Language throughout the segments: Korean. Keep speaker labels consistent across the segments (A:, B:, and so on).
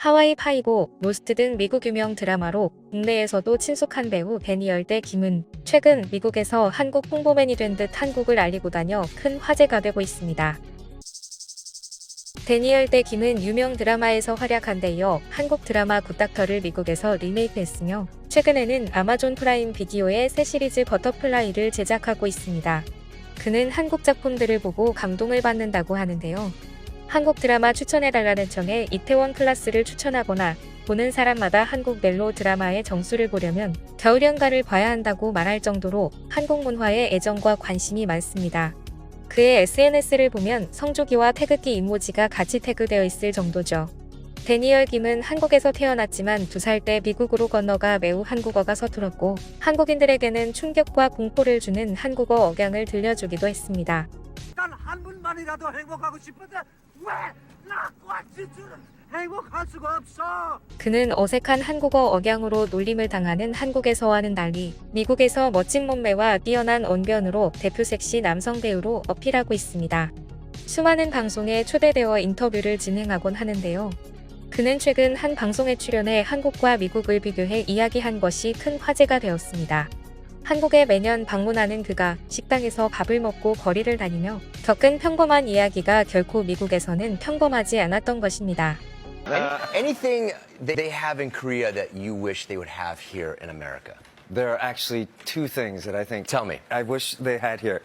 A: 하와이 파이고, 로스트 등 미국 유명 드라마로 국내에서도 친숙한 배우 데니얼 대 김은 최근 미국에서 한국 홍보맨이 된 듯 한국을 알리고 다녀 큰 화제가 되고 있습니다. 데니얼 대 김은 유명 드라마에서 활약한 데 이어 한국 드라마 굿닥터를 미국에서 리메이크했으며 최근에는 아마존 프라임 비디오의 새 시리즈 버터플라이를 제작하고 있습니다. 그는 한국 작품들을 보고 감동을 받는다고 하는데요. 한국 드라마 추천해달라는 청에 이태원 클라스를 추천하거나 보는 사람마다 한국 멜로 드라마의 정수를 보려면 겨울연가를 봐야 한다고 말할 정도로 한국 문화에 애정과 관심이 많습니다. 그의 SNS를 보면 성조기와 태극기 이모지가 같이 태그되어 있을 정도죠. 데니얼 김은 한국에서 태어났지만 2살 때 미국으로 건너가 매우 한국어가 서툴었고 한국인들에게는 충격과 공포를 주는 한국어 억양을 들려주기도 했습니다.
B: 난 한 분만이라도 행복하고 싶은데 왜 나과 지주는 행복할 수가 없어?
A: 그는 어색한 한국어 억양으로 놀림을 당하는 한국에서와는 달리 미국에서 멋진 몸매와 뛰어난 언변으로 대표 섹시 남성 배우로 어필하고 있습니다. 수많은 방송에 초대되어 인터뷰를 진행하곤 하는데요. 그는 최근 한 방송에 출연해 한국과 미국을 비교해 이야기한 것이 큰 화제가 되었습니다. 한국에 매년 방문하는 그가 식당에서 밥을 먹고 거리를 다니며 겪은 평범한 이야기가 결코 미국에서는 평범하지 않았던 것입니다.
C: Anything that they have in Korea that you wish they would have here in America?
D: There are actually two things that I think
C: Tell me.
D: I wish they had here.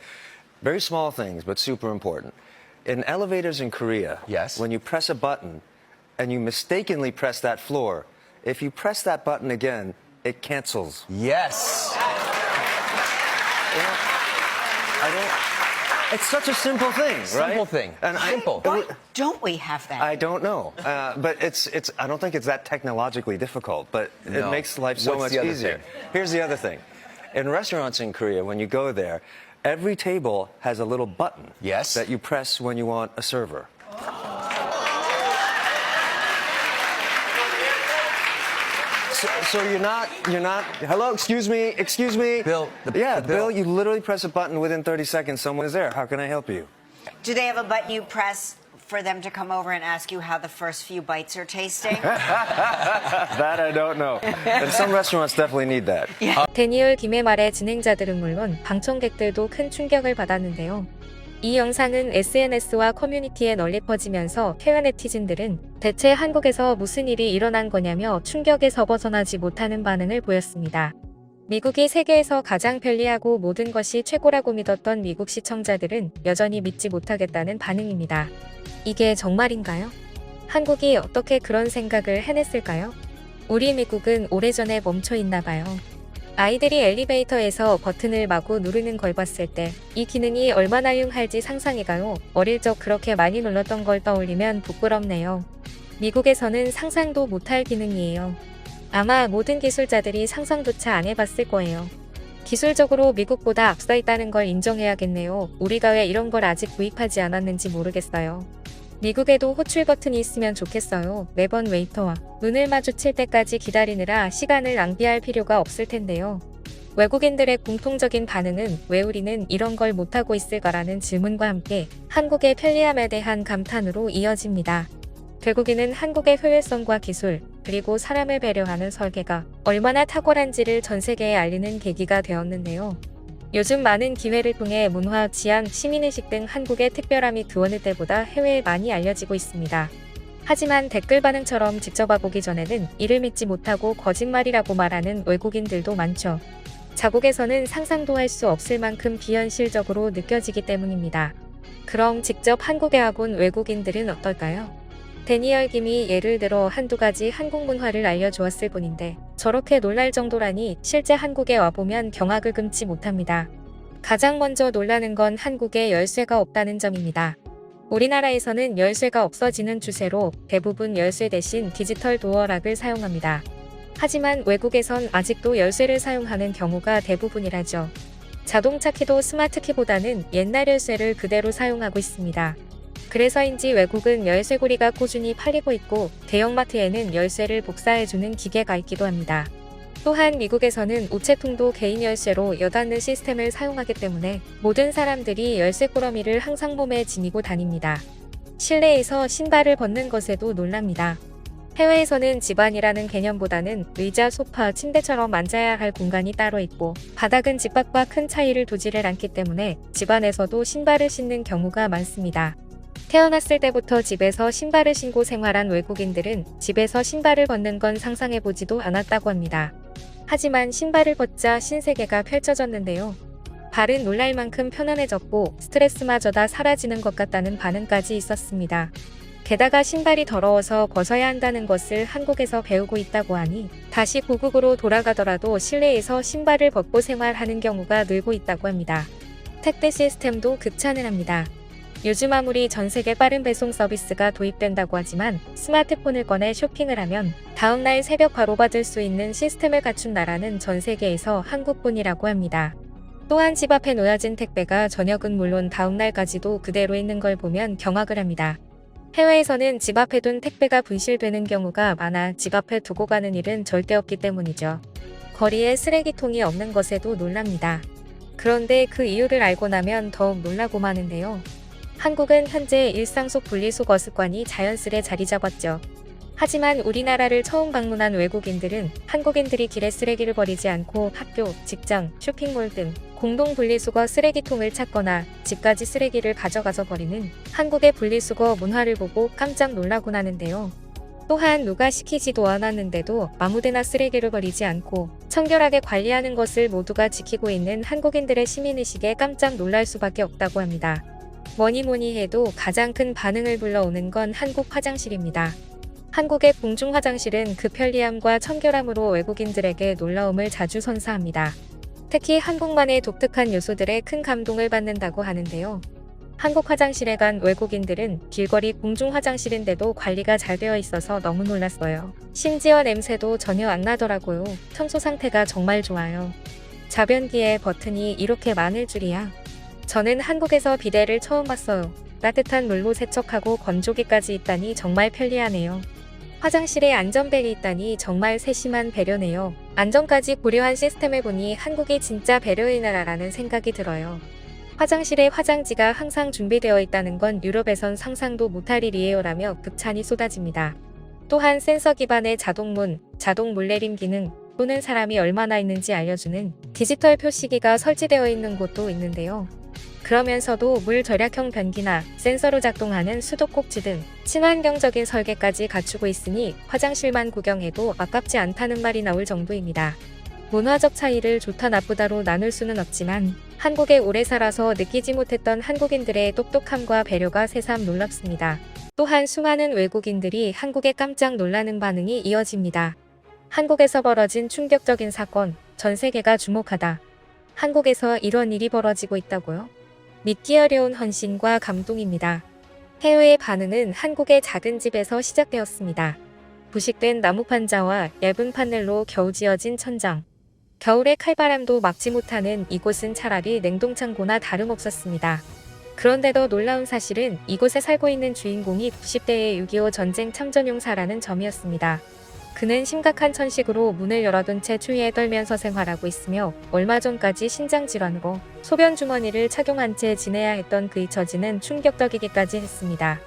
D: Very small things, but super important. In elevators in Korea,
C: Yes.
D: when you press a button and you mistakenly press that floor, if you press that button again, it cancels.
C: Yes.
D: It's such a simple thing, right?
C: Simple thing.
D: And
C: Simple.
E: Why don't we have that?
D: I don't know, but I don't think it's that technologically difficult, but it
C: No.
D: makes life so
C: What's
D: much
C: the other
D: easier.
C: thing?
D: Here's the other thing. In restaurants in Korea, when you go there, every table has a little button
C: Yes.
D: that you press when you want a server. So you're not, hello, excuse me,
C: Bill,
D: yeah,
C: the
D: Bill, you literally press a button within 30 seconds, someone is there. How can I help you?
E: Do they have a button you press for them to come over and ask you how the first few bites are tasting?
D: That I don't know. And some restaurants definitely need that.
A: 데니얼 김의 말에 진행자들은 물론 방청객들도 큰 충격을 받았는데요. 이 영상은 SNS와 커뮤니티에 널리 퍼지면서 해외 네티즌들은 대체 한국에서 무슨 일이 일어난 거냐며 충격에서 벗어나지 못하는 반응을 보였습니다. 미국이 세계에서 가장 편리하고 모든 것이 최고라고 믿었던 미국 시청자들은 여전히 믿지 못하겠다는 반응입니다. 이게 정말인가요? 한국이 어떻게 그런 생각을 해냈을까요? 우리 미국은 오래전에 멈춰 있나 봐요. 아이들이 엘리베이터에서 버튼을 마구 누르는 걸 봤을 때 이 기능이 얼마나 융할지 상상해가요. 어릴 적 그렇게 많이 눌렀던 걸 떠올리면 부끄럽네요. 미국에서는 상상도 못할 기능이에요. 아마 모든 기술자들이 상상조차 안 해봤을 거예요. 기술적으로 미국보다 앞서 있다는 걸 인정해야겠네요. 우리가 왜 이런 걸 아직 구입하지 않았는지 모르겠어요. 미국에도 호출 버튼이 있으면 좋겠어요. 매번 웨이터와 눈을 마주칠 때까지 기다리느라 시간을 낭비할 필요가 없을 텐데요. 외국인들의 공통적인 반응은 왜 우리는 이런 걸 못하고 있을까라는 질문과 함께 한국의 편리함에 대한 감탄으로 이어집니다. 결국에는 한국의 효율성과 기술, 그리고 사람을 배려하는 설계가 얼마나 탁월한지를 전 세계에 알리는 계기가 되었는데요. 요즘 많은 기회를 통해 문화, 치안, 시민의식 등 한국의 특별함이 그 어느 때보다 해외에 많이 알려지고 있습니다. 하지만 댓글 반응처럼 직접 와보기 전에는 이를 믿지 못하고 거짓말이라고 말하는 외국인들도 많죠. 자국에서는 상상도 할 수 없을 만큼 비현실적으로 느껴지기 때문입니다. 그럼 직접 한국에 와본 외국인들은 어떨까요? 데니얼 김이 예를 들어 한두 가지 한국 문화를 알려주었을 뿐인데 저렇게 놀랄 정도라니 실제 한국에 와보면 경악을 금치 못합니다. 가장 먼저 놀라는 건 한국에 열쇠가 없다는 점입니다. 우리나라에서는 열쇠가 없어지는 추세로 대부분 열쇠 대신 디지털 도어락을 사용합니다. 하지만 외국에선 아직도 열쇠를 사용하는 경우가 대부분이라죠. 자동차 키도 스마트 키보다는 옛날 열쇠를 그대로 사용하고 있습니다. 그래서인지 외국은 열쇠고리가 꾸준히 팔리고 있고 대형마트에는 열쇠를 복사해주는 기계가 있기도 합니다. 또한 미국에서는 우체통도 개인 열쇠로 여닫는 시스템을 사용하기 때문에 모든 사람들이 열쇠 꾸러미를 항상 몸에 지니고 다닙니다. 실내에서 신발을 벗는 것에도 놀랍니다. 해외에서는 집안이라는 개념보다는 의자, 소파, 침대처럼 앉아야 할 공간이 따로 있고 바닥은 집 밖과 큰 차이를 두지를 않기 때문에 집안에서도 신발을 신는 경우가 많습니다. 태어났을 때부터 집에서 신발을 신고 생활한 외국인들은 집에서 신발을 벗는 건 상상해보지도 않았다고 합니다. 하지만 신발을 벗자 신세계가 펼쳐졌는데요. 발은 놀랄 만큼 편안해졌고 스트레스마저 다 사라지는 것 같다는 반응까지 있었습니다. 게다가 신발이 더러워서 벗어야 한다는 것을 한국에서 배우고 있다고 하니 다시 고국으로 돌아가더라도 실내에서 신발을 벗고 생활하는 경우가 늘고 있다고 합니다. 택배 시스템도 극찬을 합니다. 요즘 아무리 전 세계 빠른 배송 서비스가 도입된다고 하지만 스마트폰을 꺼내 쇼핑을 하면 다음날 새벽 바로 받을 수 있는 시스템을 갖춘 나라는 전 세계에서 한국뿐이라고 합니다. 또한 집 앞에 놓여진 택배가 저녁은 물론 다음날까지도 그대로 있는 걸 보면 경악을 합니다. 해외에서는 집 앞에 둔 택배가 분실되는 경우가 많아 집 앞에 두고 가는 일은 절대 없기 때문이죠. 거리에 쓰레기통이 없는 것에도 놀랍니다. 그런데 그 이유를 알고 나면 더욱 놀라고 마는데요. 한국은 현재 일상 속 분리수거 습관이 자연스레 자리 잡았죠. 하지만 우리나라를 처음 방문한 외국인들은 한국인들이 길에 쓰레기를 버리지 않고 학교, 직장, 쇼핑몰 등 공동 분리수거 쓰레기통을 찾거나 집까지 쓰레기를 가져가서 버리는 한국의 분리수거 문화를 보고 깜짝 놀라곤 하는데요. 또한 누가 시키지도 않았는데도 아무데나 쓰레기를 버리지 않고 청결하게 관리하는 것을 모두가 지키고 있는 한국인들의 시민의식에 깜짝 놀랄 수밖에 없다고 합니다. 뭐니 해도 가장 큰 반응을 불러오는 건 한국 화장실입니다. 한국의 공중 화장실은 그 편리함과 청결함으로 외국인들에게 놀라움을 자주 선사합니다. 특히 한국만의 독특한 요소들에 큰 감동을 받는다고 하는데요. 한국 화장실에 간 외국인들은 길거리 공중 화장실인데도 관리가 잘 되어 있어서 너무 놀랐어요. 심지어 냄새도 전혀 안 나더라고요. 청소 상태가 정말 좋아요. 자변기에 버튼이 이렇게 많을 줄이야. 저는 한국에서 비데를 처음 봤어요. 따뜻한 물로 세척하고 건조기까지 있다니 정말 편리하네요. 화장실에 안전벨이 있다니 정말 세심한 배려네요. 안전까지 고려한 시스템을 보니 한국이 진짜 배려의 나라라는 생각이 들어요. 화장실에 화장지가 항상 준비되어 있다는 건 유럽에선 상상도 못할 일이에요라며 극찬이 쏟아집니다. 또한 센서 기반의 자동문, 자동 물내림 기능 또는 사람이 얼마나 있는지 알려주는 디지털 표시기가 설치되어 있는 곳도 있는데요. 그러면서도 물 절약형 변기나 센서로 작동하는 수도꼭지 등 친환경적인 설계까지 갖추고 있으니 화장실만 구경해도 아깝지 않다는 말이 나올 정도입니다. 문화적 차이를 좋다 나쁘다로 나눌 수는 없지만 한국에 오래 살아서 느끼지 못했던 한국인들의 똑똑함과 배려가 새삼 놀랍습니다. 또한 수많은 외국인들이 한국에 깜짝 놀라는 반응이 이어집니다. 한국에서 벌어진 충격적인 사건, 전 세계가 주목하다. 한국에서 이런 일이 벌어지고 있다고요? 믿기 어려운 헌신과 감동입니다. 해외의 반응은 한국의 작은 집에서 시작되었습니다. 부식된 나무 판자와 얇은 판넬로 겨우 지어진 천장. 겨울에 칼바람도 막지 못하는 이곳은 차라리 냉동창고나 다름없었습니다. 그런데 더 놀라운 사실은 이곳에 살고 있는 주인공이 90대의 6.25 전쟁 참전용사라는 점이었습니다. 그는 심각한 천식으로 문을 열어둔 채 추위에 떨면서 생활하고 있으며 얼마 전까지 신장질환으로 소변 주머니를 착용한 채 지내야 했던 그의 처지는 충격적이기까지 했습니다.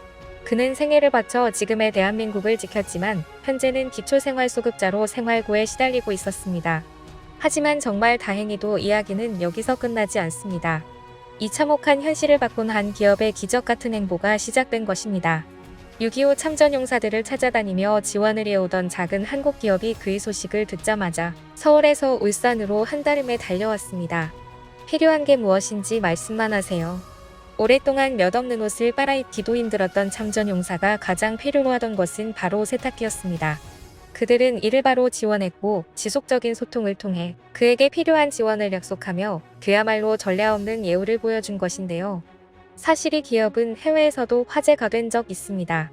A: 그는 생애를 바쳐 지금의 대한민국을 지켰지만 현재는 기초생활소극자로 생활고에 시달리고 있었습니다. 하지만 정말 다행히도 이야기는 여기서 끝나지 않습니다. 이 참혹한 현실을 바꾼 한 기업의 기적 같은 행보가 시작된 것입니다. 6.25 참전용사들을 찾아다니며 지원을 해오던 작은 한국 기업이 그의 소식을 듣자마자 서울에서 울산으로 한달음에 달려왔습니다. 필요한 게 무엇인지 말씀만 하세요. 오랫동안 몇 없는 옷을 빨아입기도 힘들었던 참전용사가 가장 필요로 하던 것은 바로 세탁기였습니다. 그들은 이를 바로 지원했고 지속적인 소통을 통해 그에게 필요한 지원을 약속하며 그야말로 전례 없는 예우를 보여준 것인데요. 사실 이 기업은 해외에서도 화제가 된 적 있습니다.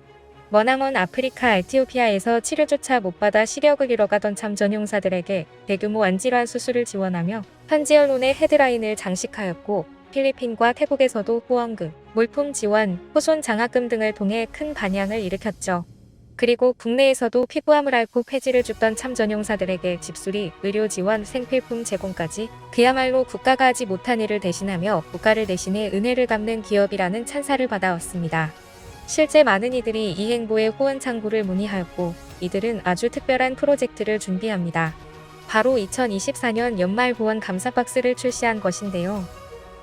A: 머나먼 아프리카 에티오피아에서 치료조차 못 받아 시력을 잃어가던 참전용사들에게 대규모 안질환 수술을 지원하며 현지 언론의 헤드라인을 장식하였고 필리핀과 태국에서도 후원금, 물품 지원, 후손 장학금 등을 통해 큰 반향을 일으켰죠. 그리고 국내에서도 피부암을 앓고 폐지를 줍던 참전용사들에게 집수리, 의료 지원, 생필품 제공까지 그야말로 국가가 하지 못한 일을 대신하며 국가를 대신해 은혜를 갚는 기업이라는 찬사를 받아왔습니다. 실제 많은 이들이 이 행보에 후원 창구를 문의하였고 이들은 아주 특별한 프로젝트를 준비합니다. 바로 2024년 연말 후원 감사 박스를 출시한 것인데요.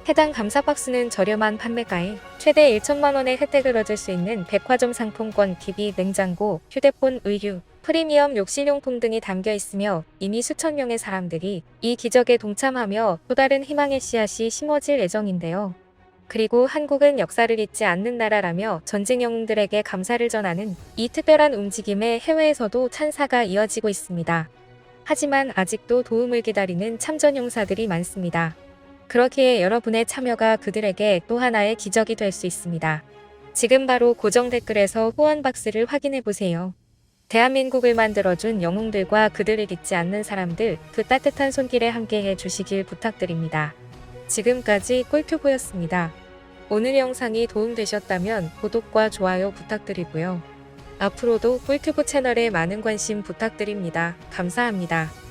A: 해당 감사 박스는 저렴한 판매가에 최대 1천만 원의 혜택을 얻을 수 있는 백화점 상품권, TV, 냉장고, 휴대폰, 의류, 프리미엄 욕실용품 등이 담겨 있으며 이미 수천 명의 사람들이 이 기적에 동참하며 또 다른 희망의 씨앗이 심어질 예정인데요. 그리고 한국은 역사를 잊지 않는 나라라며 전쟁 영웅들에게 감사를 전하는 이 특별한 움직임에 해외에서도 찬사가 이어지고 있습니다. 하지만 아직도 도움을 기다리는 참전용사들이 많습니다. 그렇기에 여러분의 참여가 그들에게 또 하나의 기적이 될 수 있습니다. 지금 바로 고정 댓글에서 후원 박스를 확인해 보세요. 대한민국을 만들어준 영웅들과 그들을 잊지 않는 사람들, 그 따뜻한 손길에 함께해 주시길 부탁드립니다. 지금까지 꿀튜브였습니다. 오늘 영상이 도움되셨다면 구독과 좋아요 부탁드리고요. 앞으로도 꿀튜브 채널에 많은 관심 부탁드립니다. 감사합니다.